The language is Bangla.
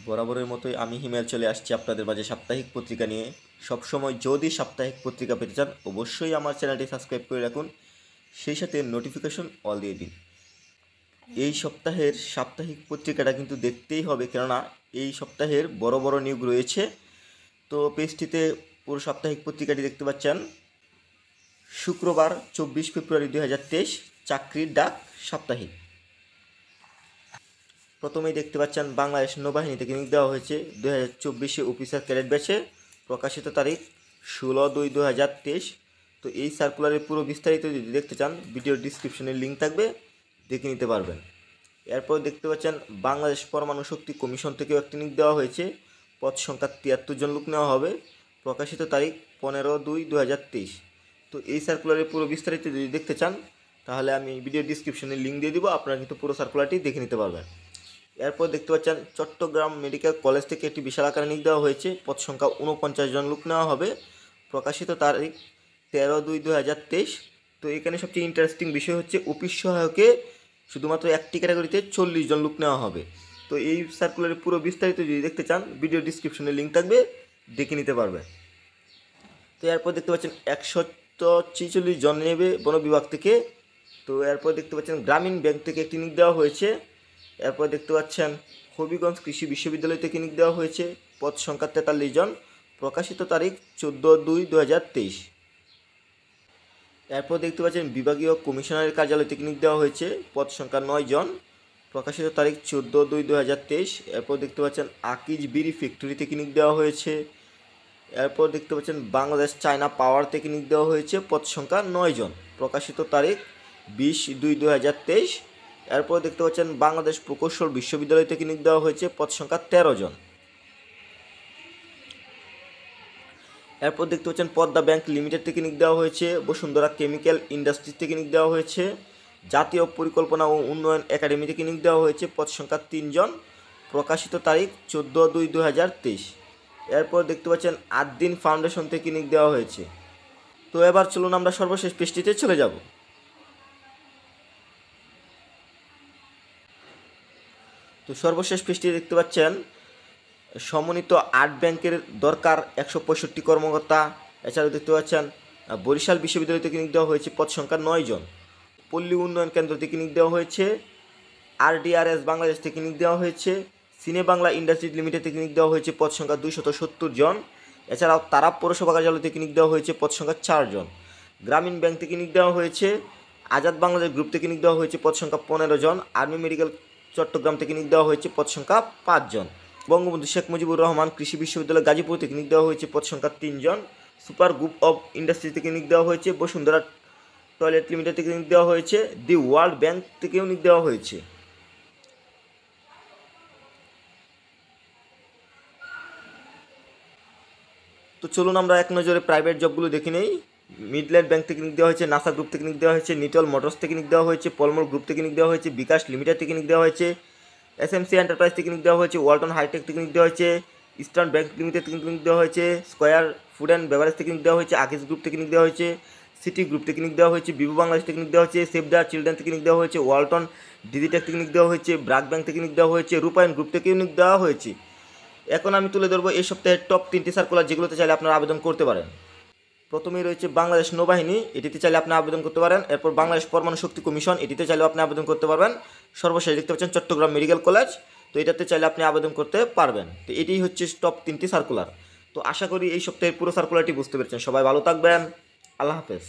বরাবরের মতোই আমি হিমেল চলে আসছি আপনাদের মাঝে সাপ্তাহিক পত্রিকা নিয়ে। সবসময় যদি সাপ্তাহিক পত্রিকা পেতে চান অবশ্যই আমার চ্যানেলটি সাবস্ক্রাইব করে রাখুন, সেই সাথে নোটিফিকেশন অল দিয়ে দিন। এই সপ্তাহের সাপ্তাহিক পত্রিকাটা কিন্তু দেখতেই হবে, কেননা এই সপ্তাহের বড় বড় নিয়োগ রয়েছে। তো পেজটিতে পুরো সাপ্তাহিক পত্রিকাটি দেখতে পাচ্ছেন। শুক্রবার 24 ফেব্রুয়ারি 2023 চাকরির ডাক সাপ্তাহিক। প্রথমেই দেখতে পাচ্ছেন বাংলাদেশ নৌবাহিনীতে নিয়োগ দেওয়া হয়েছে 2024 অফিসার ক্যাডেট ব্যাচে। প্রকাশিত তারিখ 16/2/2023। তো এই সার্কুলারের পুরো বিস্তারিত যদি দেখতে চান ভিডিওর ডিসক্রিপশনে লিঙ্ক থাকবে, দেখে নিতে পারবেন। এরপর দেখতে পাচ্ছেন বাংলাদেশ পরমাণু শক্তি কমিশন থেকেও একটি নিয়োগ দেওয়া হয়েছে। পদ সংখ্যা 73 জন লোক নেওয়া হবে। প্রকাশিত তারিখ 15/2/2023। তো এই সার্কুলারের পুরো বিস্তারিত যদি দেখতে চান তাহলে আমি ভিডিওর ডিসক্রিপশনে লিঙ্ক দিয়ে দিব, আপনারা কিন্তু পুরো সার্কুলারটি দেখে নিতে পারবেন। এরপর দেখতে পাচ্ছেন চট্টগ্রাম মেডিকেল কলেজ থেকে একটি বিশাল আকারে নিয়োগ দেওয়া হয়েছে। পদ সংখ্যা 49 জন লোক নেওয়া হবে। প্রকাশিত তারিখ 13/2/2023। তো এখানে সবচেয়ে ইন্টারেস্টিং বিষয় হচ্ছে অফিস সহায়কে শুধুমাত্র একটি ক্যাটাগরিতে 40 জন লোক নেওয়া হবে। তো এই সার্কুলারের পুরো বিস্তারিত যদি দেখতে চান ভিডিও ডিসক্রিপশনে লিঙ্ক থাকবে, দেখে নিতে পারবে। তো এরপর দেখতে পাচ্ছেন 146 জন নেবে বন বিভাগ থেকে। তো এরপর দেখতে পাচ্ছেন গ্রামীণ ব্যাংক থেকে একটি নিয়োগ দেওয়া হয়েছে। এরপর দেখতে পাচ্ছেন হবিগঞ্জ কৃষি বিশ্ববিদ্যালয় থেকে নিয়োগ দেওয়া হয়েছে। পদ সংখ্যা 43 জন। প্রকাশিত তারিখ 14/2/2023। এরপর দেখতে পাচ্ছেন বিভাগীয় কমিশনারের কার্যালয় থেকে নিয়োগ দেওয়া হয়েছে। পদ সংখ্যা 9 জন। প্রকাশিত তারিখ 14/2/2023। এরপর দেখতে পাচ্ছেন আকিজ বিড়ি ফ্যাক্টরি থেকে নিয়োগ দেওয়া হয়েছে। এরপর দেখতে পাচ্ছেন বাংলাদেশ চায়না পাওয়ার থেকে নিয়োগ দেওয়া হয়েছে। পদ সংখ্যা 9 জন। প্রকাশিত তারিখ 20/2/2023। এরপর দেখতে পাচ্ছেন বাংলাদেশ প্রকৌশল বিশ্ববিদ্যালয় থেকে নিয়োগ দেওয়া হয়েছে। পদ সংখ্যা 13 জন। এরপর দেখতে পাচ্ছেন পদ্মা ব্যাংক লিমিটেড থেকে নিয়োগ দেওয়া হয়েছে। বসুন্ধরা কেমিক্যাল ইন্ডাস্ট্রি থেকে নিয়োগ দেওয়া হয়েছে। জাতীয় পরিকল্পনা ও উন্নয়ন একাডেমি থেকে নিয়োগ দেওয়া হয়েছে। পদ সংখ্যা 3 জন। প্রকাশিত তারিখ 14/2/2023। এরপর দেখতে পাচ্ছেন আদ্দিন ফাউন্ডেশন থেকে নিয়োগ দেওয়া হয়েছে। তো এবার চলুন আমরা সর্বশেষ পেজটিতে চলে যাব। তো সর্বশেষ পেজটি দেখতে পাচ্ছেন সমন্বিত 8 ব্যাংকের দরকার 165 কর্মকর্তা। এছাড়াও দেখতে পাচ্ছেন বরিশাল বিশ্ববিদ্যালয় থেকে নিয়োগ দেওয়া হয়েছে। পদ সংখ্যা 9 জন। পল্লী উন্নয়ন কেন্দ্র থেকে নিয়োগ দেওয়া হয়েছে। RDRS বাংলাদেশ থেকে নিয়োগ দেওয়া হয়েছে। সিনে বাংলা ইন্ডাস্ট্রি লিমিটেড থেকে নিয়োগ দেওয়া হয়েছে। পদ সংখ্যা 270 জন। এছাড়াও তারাব পৌরসভা কার্যালয় থেকে নিয়োগ দেওয়া হয়েছে। পদ সংখ্যা 4 জন। গ্রামীণ ব্যাংক থেকে নিয়োগ দেওয়া হয়েছে। আজাদ বাংলাদেশ গ্রুপ থেকে নিয়োগ দেওয়া হয়েছে। পদ সংখ্যা 15 জন। আর্মি মেডিকেল চট্টগ্রাম থেকে নিয়োগ দেওয়া হয়েছে। পদ সংখ্যা 5 জন। বঙ্গবন্ধু শেখ মুজিবুর রহমান কৃষি বিশ্ববিদ্যালয় গাজীপুর থেকে নিয়োগ দেওয়া হয়েছে। পদ সংখ্যা 3 জন। সুপার গ্রুপ অফ ইন্ডাস্ট্রি থেকে নিয়োগ দেওয়া হয়েছে। বসুন্ধরা টয়লেট লিমিটেড থেকে নিয়োগ দেওয়া হয়েছে। দি ওয়ার্ল্ড ব্যাংক থেকেও নিয়োগ দেওয়া হয়েছে। তো চলুন আমরা এক নজরে প্রাইভেট জবগুলো দেখে নেই। মিডল্যান্ড ব্যাংক থেকে নিয়োগ দেওয়া হয়েছে। নাসা গ্রুপ থেকে নিয়োগ দেওয়া হয়েছে। নিটল মোটরস থেকে নিয়োগ দেওয়া হয়েছে। পলমল গ্রুপ থেকে নিয়োগ দেওয়া হয়েছে। বিকাশ লিমিটেড থেকে নিয়োগ দেওয়া হয়েছে। SMC এন্টারপ্রাইজ থেকে নিয়োগ দেওয়া হয়েছে। ওয়ালটন হাইটেক থেকে নিয়োগ দেওয়া হয়েছে। ইস্টার্ন ব্যাংক লিমিটেড থেকে নিয়োগ দেওয়া হয়েছে। স্কয়ার ফুড অ্যান্ড বেভারেজ থেকে নিয়োগ দেওয়া হয়েছে। আকিজ গ্রুপ থেকে নিয়োগ দেওয়া হয়েছে। সিটি গ্রুপ থেকে নিয়োগ দেওয়া হয়েছে। বিভু বাংলাদেশ থেকে নিয়োগ দেওয়া হয়েছে। সেভ দ্য চিলড্রেন থেকে নিয়োগ দেওয়া হয়েছে। ওয়ালটন ডিজিটেক থেকে নিয়োগ দেওয়া হয়েছে। ব্রাক ব্যাংক থেকে নিয়োগ দেওয়া হয়েছে। রূপায়ণ গ্রুপ থেকেও নিয়োগ দেওয়া হয়েছে। এখন আমি তুলে ধরবো এই সপ্তাহের টপ 3টি সার্কুলার, যেগুলোতে চাইলে আপনারা আবেদন করতে পারেন। প্রথমেই রয়েছে বাংলাদেশ নৌবাহিনী, এটিতে চাইলে আপনি আবেদন করতে পারেন। এরপর বাংলাদেশ পরমাণু শক্তি কমিশন, এটিতে চাইলে আপনি আবেদন করতে পারবেন। সর্বশেষ দেখতে পাচ্ছেন চট্টগ্রাম মেডিকেল কলেজ, তো এটাতে চাইলে আপনি আবেদন করতে পারবেন। তো এটাই হচ্ছে টপ 3টি সার্কুলার। তো আশা করি এই সপ্তাহের পুরো সার্কুলারটি বুঝতে পেরেছেন। সবাই ভালো থাকবেন। আল্লাহ হাফেজ।